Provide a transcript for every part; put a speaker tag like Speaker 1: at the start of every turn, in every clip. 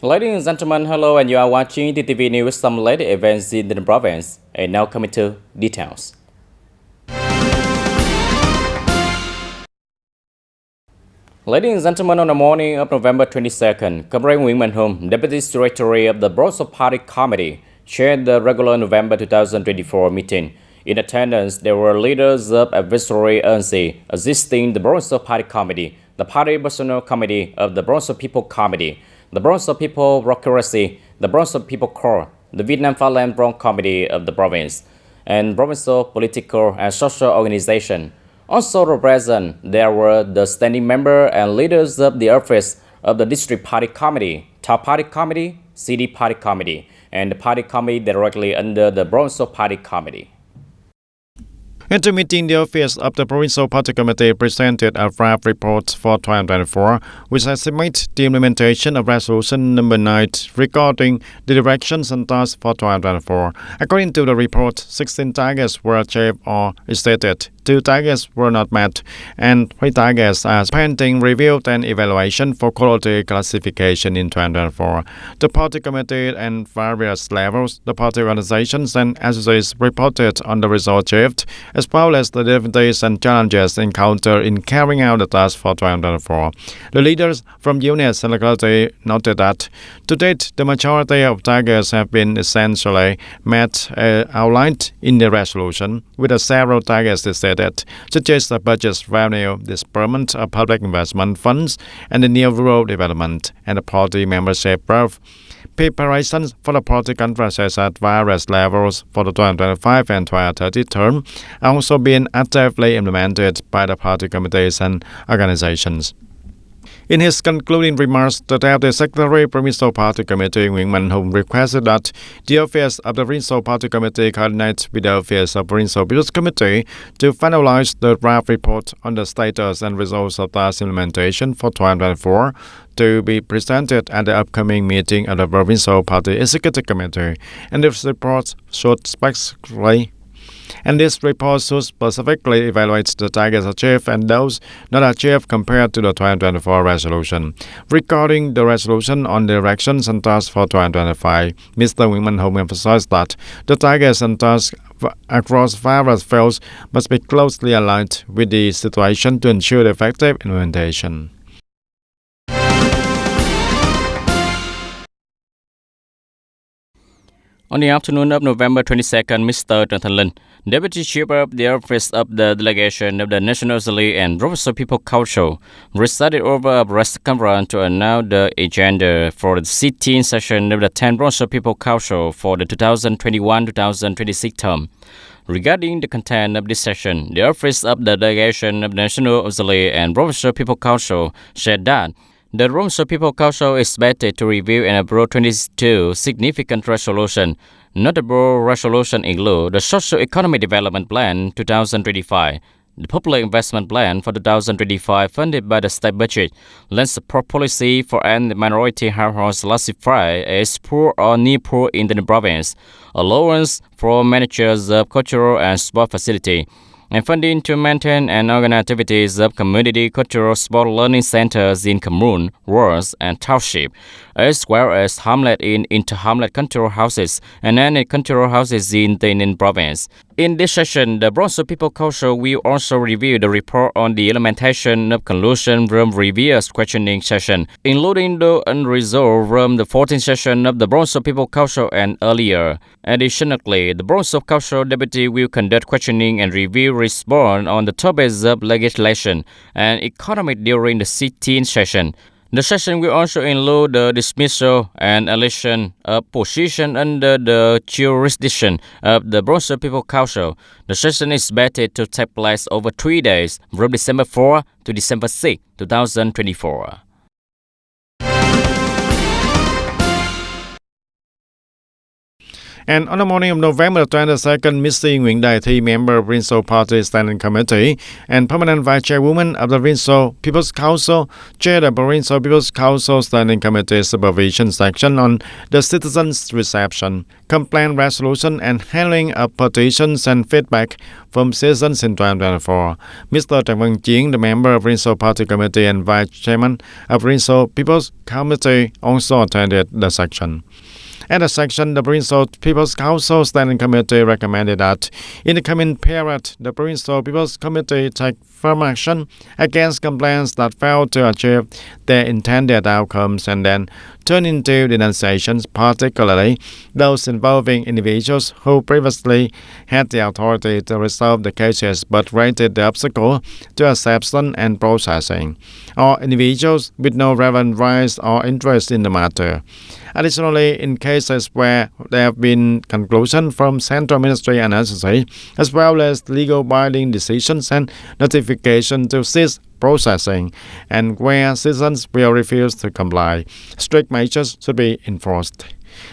Speaker 1: Ladies and gentlemen, hello, and you are watching TTV News, some latest events in the province. And now coming to details. Ladies and gentlemen, on the morning of November 22nd, Comrade Wing Home, Deputy Secretary of the Broadso Party Committee, chaired the regular November 2024 meeting. In attendance, there were leaders of advisory agency assisting the Broadso Party Committee, the Party Personal Committee of the Broadso People Committee, the Broadso People Bureaucracy, the Broadso People Corps, the Vietnam Farland Bronx Committee of the province, and provincial political and social organization. Also present, there were the standing member and leaders of the office of the District Party Committee, Town Party Committee, City Party Committee, and the Party Committee directly under the Provincial Party Committee.
Speaker 2: At the meeting, the office of the Provincial Party Committee presented a draft report for 2024, which estimates the implementation of Resolution Number 9 regarding the directions and tasks for 2024. According to the report, 16 targets were achieved or stated, 2 targets were not met, and 3 targets are pending review and evaluation for quality classification in 2024. The Party Committee and various levels, the party organizations and associates reported on the results achieved, as well as the difficulties and challenges encountered in carrying out the task for 2024. The leaders from units and locality noted that, to date, the majority of targets have been essentially met outlined in the resolution, with several targets stated, such as the budget revenue, disbursement of public investment funds, and the new rural development, and the party membership growth. Preparations for the party conferences at various levels for the 2025 and 2030 term are also being actively implemented by the party committees and organizations. In his concluding remarks, the Deputy Secretary Provincial Party Committee Wing Home requested that the office of the Provincial Party Committee coordinate with the office of Provincial Business Committee to finalize the draft report on the status and results of task implementation for 2024 to be presented at the upcoming meeting of the Provincial Party Executive Committee, and this report should specifically evaluate the targets achieved and those not achieved compared to the 2024 resolution. Regarding the resolution on the directions and tasks for 2025, Mr. Wing Home emphasized that the targets and tasks across various fields must be closely aligned with the situation to ensure effective implementation.
Speaker 1: On the afternoon of November 22nd, Mr. Jonathan Lin, Deputy Chief of the Office of the Delegation of the National Assembly and Provincial People Council, presided over a press conference to announce the agenda for the 16th session of the 10th Provincial People Council for the 2021-2026 term. Regarding the content of this session, the Office of the Delegation of the National Assembly and Provincial People Council said that the Provincial People Council is expected to review and approve 22 significant resolutions. Notable resolutions include the Socio-Economic Development Plan 2025, the Public Investment Plan for 2025 funded by the state budget, land support policy for and minority households classified as poor or near poor in the province, allowance for managers of cultural and sport facility, and funding to maintain and organize activities of community cultural sport learning centers in commune, wards, and township, as well as hamlet in inter-hamlet cultural houses and any cultural houses in TayNinhTV province. In this session, the Provincial People Council will also review the report on the implementation of conclusion from previous questioning session, including the unresolved from the 14th session of the Provincial People Council and earlier. Additionally, the Provincial Council Deputy will conduct questioning and review response on the topics of legislation and economy during the 16th session. The session will also include the dismissal and election of position under the jurisdiction of the Provincial People Council. The session is expected to take place over 3 days, from December 4 to December 6, 2024.
Speaker 2: And on the morning of November 22nd, Ms. Nguyễn Đại Thi, member of Rinso Party Standing Committee and permanent vice chairwoman of the Rinso People's Council, chaired the Rinso People's Council Standing Committee Supervision Section on the citizens' reception, complaint resolution and handling of petitions and feedback from citizens in 2024. Mr. Trần Văn Chiến, the member of Rinso Party Committee and vice chairman of Rinso People's Committee, also attended the section. At the section, the Rinso People's Council Standing Committee recommended that in the coming period, the Rinso People's Committee take firm action against complaints that fail to achieve their intended outcomes and then turn into denunciations, particularly those involving individuals who previously had the authority to resolve the cases but raised the obstacle to acceptance and processing, or individuals with no relevant rights or interest in the matter. Additionally, in cases where there have been conclusions from central ministry and agency, as well as legal binding decisions and notification to cease processing, and where citizens will refuse to comply, strict measures should be enforced.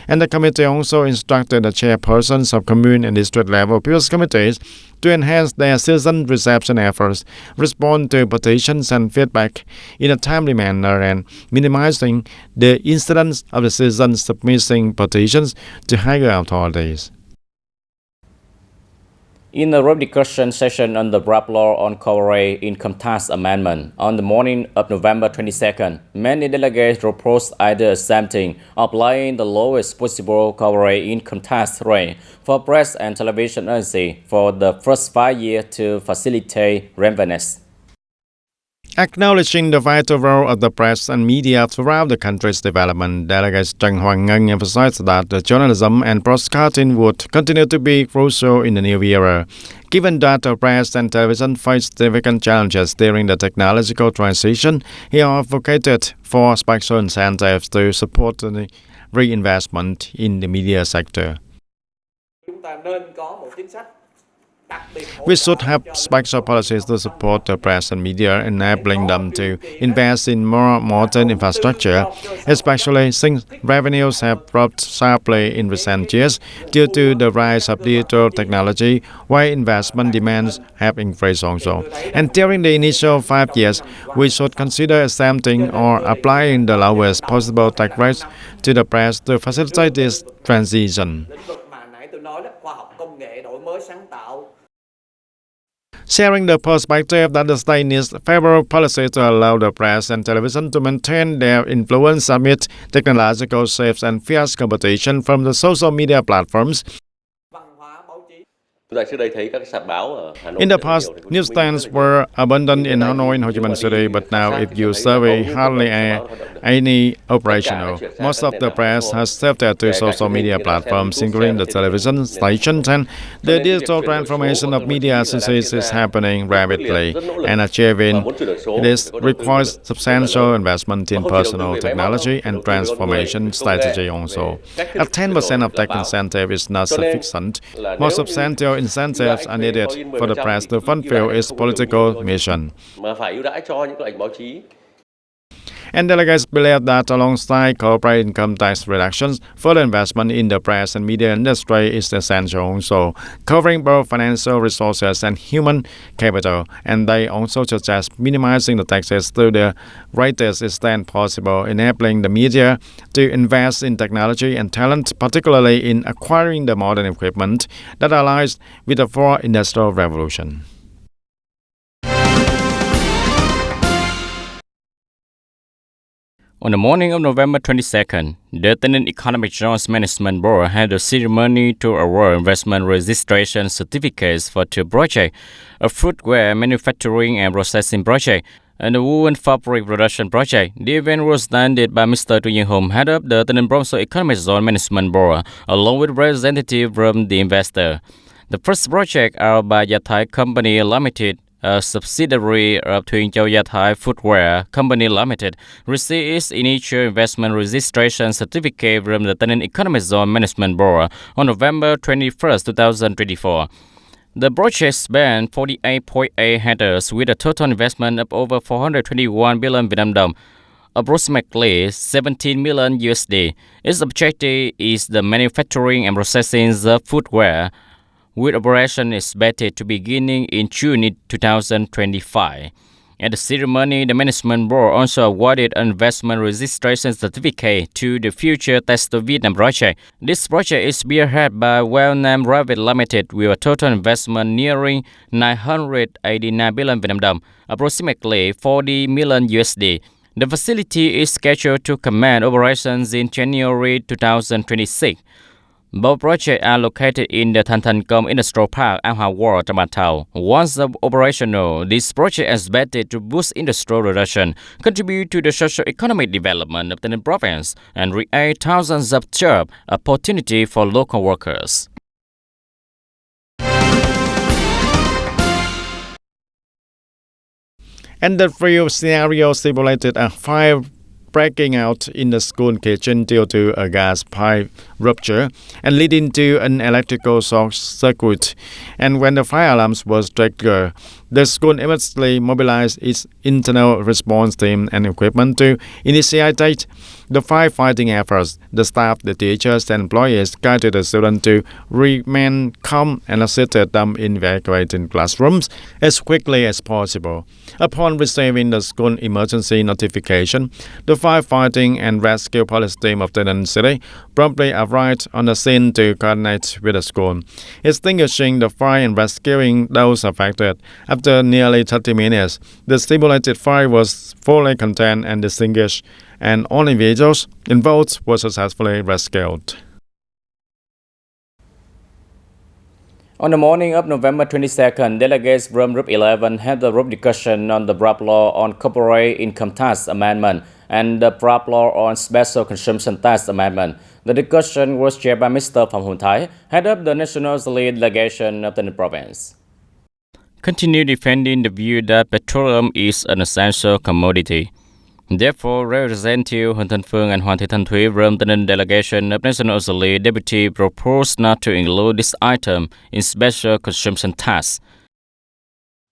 Speaker 2: And the committee also instructed the chairpersons of commune and district level people's committees to enhance their citizen reception efforts, respond to petitions and feedback in a timely manner, and minimizing the incidence of the citizens submitting petitions to higher authorities.
Speaker 1: In a road discussion session on the draft law on corporate income tax amendment on the morning of November 22nd, many delegates proposed either exempting or applying the lowest possible corporate income tax rate for press and television agency for the first 5 years to facilitate revenues.
Speaker 2: Acknowledging the vital role of the press and media throughout the country's development, delegates Trần Hoàng Ngân emphasized that the journalism and broadcasting would continue to be crucial in the new era. Given that the press and television face significant challenges during the technological transition, he advocated for special incentives to support the reinvestment in the media sector. We should have special policies to support the press and media, enabling them to invest in more modern infrastructure, especially since revenues have dropped sharply in recent years due to the rise of digital technology, while investment demands have increased also. And during the initial 5 years, we should consider exempting or applying the lowest possible tax rates to the press to facilitate this transition. Sharing the perspective that the state needs favorable policies to allow the press and television to maintain their influence amid technological shifts and fierce competition from the social media platforms. In the past, newsstands were abundant in Hanoi and Ho Chi Minh City, but now if you survey, hardly any operational. Most of the press has shifted to social media platforms, including the television stations, and the digital transformation of media agencies is happening rapidly, and achieving this requires substantial investment in personal technology and transformation strategy also. At 10% of tech incentive is not sufficient. More substantial incentives are needed for the press to fulfill its political mission. And delegates believe that alongside corporate income tax reductions, further investment in the press and media industry is essential also, covering both financial resources and human capital. And they also suggest minimizing the taxes to the greatest extent possible, enabling the media to invest in technology and talent, particularly in acquiring the modern equipment that aligns with the fourth industrial revolution.
Speaker 1: On the morning of November 22nd, the TayNinhTV Economic Zones Management Board had a ceremony to award investment registration certificates for two projects, a footwear manufacturing and processing project, and a woolen fabric production project. The event was attended by Mr. Tu Yin Hom, head of the TayNinhTV Economic Zone Management Board, along with representatives from the investor. The first project are by Yathai Company Limited, a subsidiary of Yathai Footwear Company Limited, received its initial investment registration certificate from the TayNinhTV Economic Zone Management Board on November 21, 2024. The project spanned 48.8 hectares with a total investment of over 421 billion Vietnam dong. approximately 17 million USD. Its objective is the manufacturing and processing of footwear, with operation expected to beginning in June 2025. At the ceremony, the management board also awarded an investment registration certificate to the future Test Vietnam project. This project is spearheaded by Well-Nam Private Limited with a total investment nearing 989 billion Vietnam dong, approximately 40 million USD. The facility is scheduled to commence operations in January 2026. Both projects are located in the Thanh Thanh Com Industrial Park, An Hoa Ward, Tam Thao. Once operational, this project is expected to boost industrial production, contribute to the socio-economic development of the province, and create thousands of job opportunities for local workers.
Speaker 2: And the real scenario simulated a fire breaking out in the school kitchen due to a gas pipe rupture and leading to an electrical short circuit. And when the fire alarms was triggered, the school immediately mobilized its internal response team and equipment to initiate the firefighting efforts. The staff, the teachers, and employees guided the students to remain calm and assisted them in evacuating classrooms as quickly as possible. Upon receiving the school emergency notification, the firefighting and rescue police team of TayNinhTV promptly arrived on the scene to coordinate with the school, extinguishing the fire and rescuing those affected. After nearly 30 minutes, the simulated fire was fully contained and extinguished, and all individuals involved were successfully rescued.
Speaker 1: On the morning of November 22nd, delegates from Group 11 had the group discussion on the draft law on corporate income tax amendment and the draft law on special consumption tax amendment. The discussion was chaired by Mr. Pham Hun Thai, head of the National Delegation of the province. Continue defending the view that petroleum is an essential commodity. Therefore, Representative Huân Thanh Phương and Hoàng Thị Thanh Thúy from the delegation of National Assembly Deputy proposed not to include this item in special consumption tax.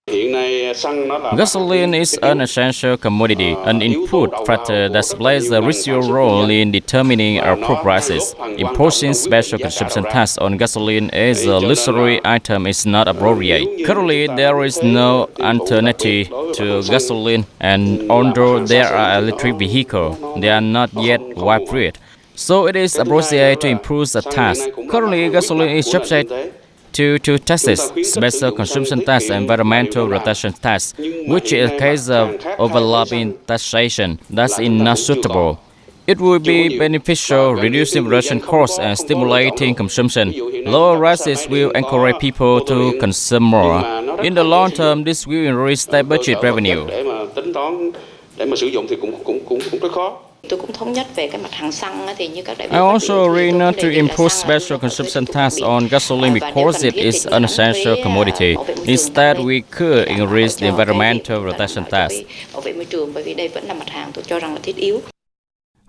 Speaker 1: Gasoline is an essential commodity, an input factor that plays a crucial role in determining our food prices. Imposing special consumption tax on gasoline as a luxury item is not appropriate. Currently, there is no alternative to gasoline, and although there are electric vehicles, they are not yet widespread. So it is appropriate to impose a tax. Currently, gasoline is subject to two taxes, special consumption tax and environmental protection tax, which is a case of overlapping taxation that is not suitable. It would be beneficial, reducing production costs and stimulating consumption. Lower prices will encourage people to consume more. In the long term, this will increase state budget revenue. I also agree not to impose special consumption tax on gasoline because it is an essential commodity. Instead, we could increase the environmental protection tax.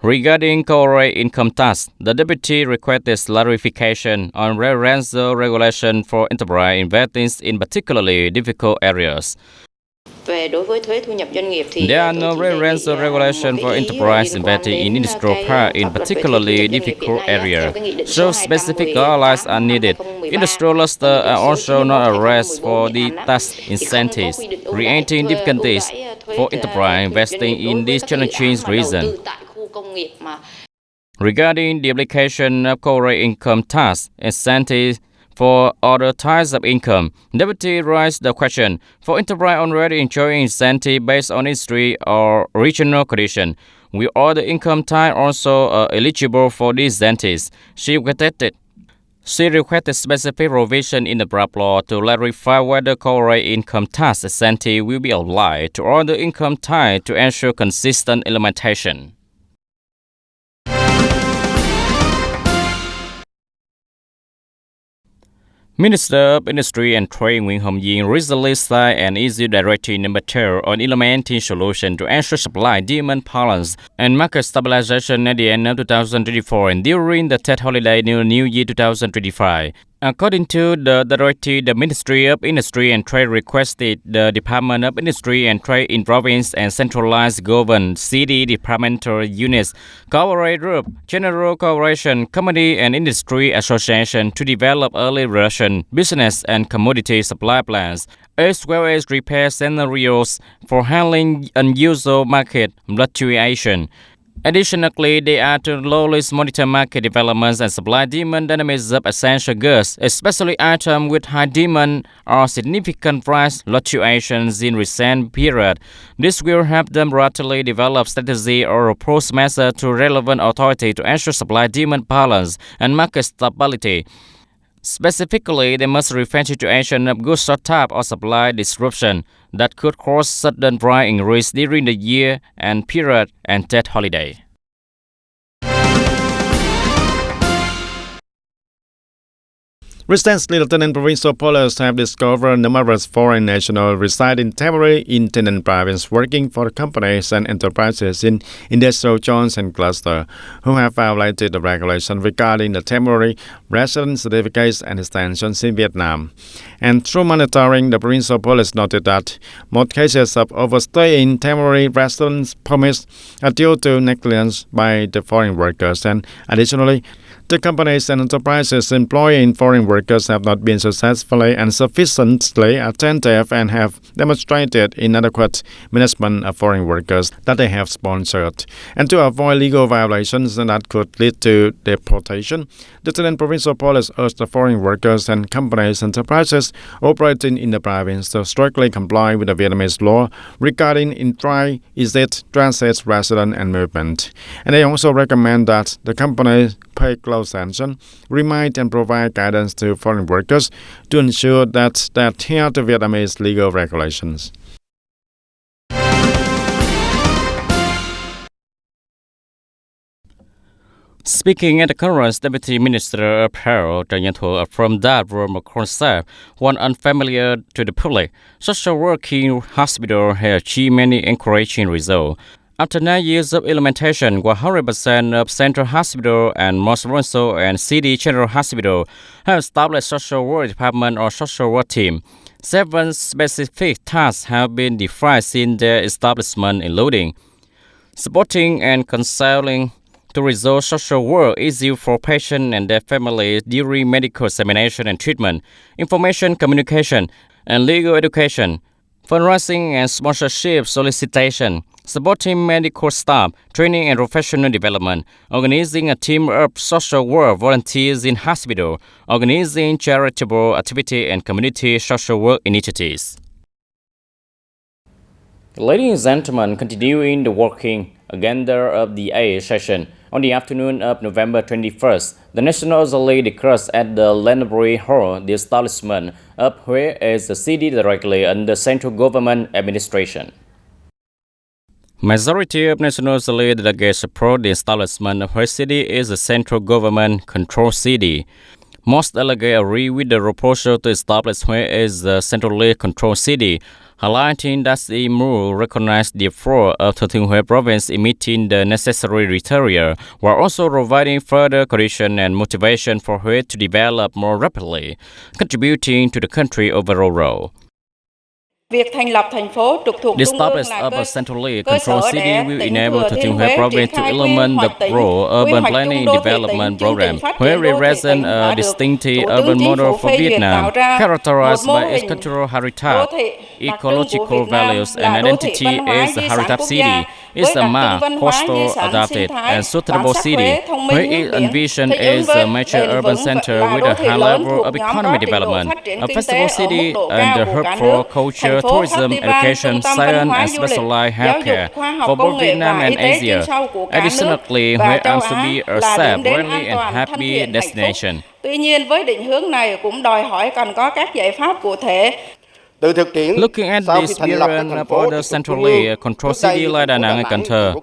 Speaker 1: Regarding corporate income tax, the deputy requested clarification on referential regulation for enterprise investing in particularly difficult areas. There are no referential regulations for enterprise investing in industrial park in particularly difficult areas, so specific guidelines are needed. Industrial clusters are also not addressed for the tax incentives, creating difficulties for enterprise investing in this challenging region. Regarding the application of corporate income tax incentives for other types of income, Deputy raised the question, for enterprise already enjoying incentive based on industry or regional condition, will all the income type also eligible for these incentives? She requested specific provision in the draft law to clarify whether corporate income tax incentive will be applied to all the income type to ensure consistent implementation. Minister of Industry and Trade Nguyen Hồng Dinh recently signed an EU Directive No. 2 on implementing solutions to ensure supply-demand balance and market stabilization at the end of 2024 and during the Tet holiday New Year 2025. According to the authority, the Ministry of Industry and Trade requested the Department of Industry and Trade in province and centralized governed city departmental units, Corporate Group, General Corporation, Company and Industry Association to develop early Russian business and commodity supply plans, as well as repair scenarios for handling unusual market fluctuation. Additionally, they are to closely monitor market developments and supply demand dynamics of essential goods, especially items with high demand or significant price fluctuations in recent period. This will help them rapidly develop strategy or approach measures to relevant authority to ensure supply-demand balance and market stability. Specifically, they must refrain situation of goods shortage or supply disruption that could cause sudden price increase during the year and period and that holiday.
Speaker 2: Recently, Lieutenant Provincial Police have discovered numerous foreign nationals residing temporarily in Taynan province working for companies and enterprises in industrial zones and clusters who have violated the regulation regarding the temporary residence certificates and extensions in Vietnam. And through monitoring, the Provincial Police noted that most cases of overstaying temporary residence permits are due to negligence by the foreign workers, and additionally, the companies and enterprises employing foreign workers have not been successfully and sufficiently attentive and have demonstrated inadequate management of foreign workers that they have sponsored. And to avoid legal violations that could lead to deportation, the Taynan Provincial Police urged the foreign workers and companies and enterprises operating in the province to strictly comply with the Vietnamese law regarding intra-exit, transit, resident, and movement. And they also recommend that the company pay close attention, remind and provide guidance to foreign workers to ensure that they adhere to Vietnamese legal regulations.
Speaker 1: Speaking at the conference, Deputy Minister of Health TayNinhTV from that room concern, one unfamiliar to the public, social working hospital has achieved many encouraging results. After 9 years of implementation, 100% of Central Hospital and most provincial and city general hospital have established social work department or social work team. 7 specific tasks have been defined since their establishment, including supporting and counseling to resolve social work issues for patients and their families during medical examination and treatment, information communication and legal education, fundraising and sponsorship solicitation, supporting medical staff, training and professional development, organizing a team of social work volunteers in hospital, organizing charitable activity and community social work initiatives. Ladies and gentlemen, continuing the working agenda of the A session, on the afternoon of November 21st, the National Assembly declares at the Library Hall the establishment of Hue as a city directly under central government administration. Majority of National Assembly delegates support the establishment of Hue City as a central government controlled city. Most delegates agree with the proposal to establish Hue as a centrally controlled city, highlighting that the move recognizes the effort of Thừa Thiên Huế province in meeting the necessary criteria, while also providing further condition and motivation for Huế to develop more rapidly, contributing to the country overall. The establishment of a centrally controlled city will enable Thừa Thiên Huế province to implement the broad urban planning development program, where it represents a distinctive urban model for Vietnam, characterized by its cultural heritage, ecological values, and identity as a heritage city. It's a map, coastal, adapted, and suitable city, where it envisioned as a major urban center with a high level of economic development, a festival city, and a hub for culture, tourism, education, science, and specialized healthcare for both Vietnam and Asia. Additionally, Huế aims to be a safe, friendly, and happy destination.
Speaker 3: Tuy nhiên, với định hướng này cũng đòi hỏi cần có các giải pháp cụ thể.
Speaker 1: Looking at the experience of other centrally controlled cities like Da Nang and Cần Thơ,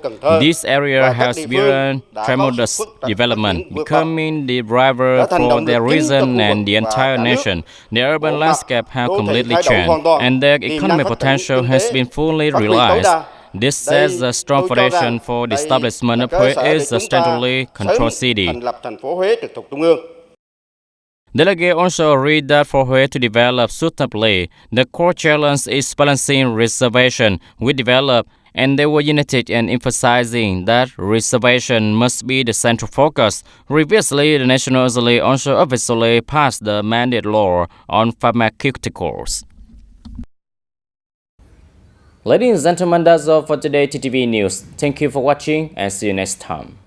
Speaker 1: this area has experienced tremendous development, becoming the driver for their region and the entire nation. The urban landscape has completely changed, and their economic potential has been fully realized. This sets a strong foundation for the establishment of Huế as a centrally controlled city. Delegate also agreed that for her to develop suitably, the core challenge is balancing reservation with develop, and they were united in emphasizing that reservation must be the central focus. Previously, the National Assembly also officially passed the mandate law on pharmaceuticals. Ladies and gentlemen, that's all for today TTV News. Thank you for watching and see you next time.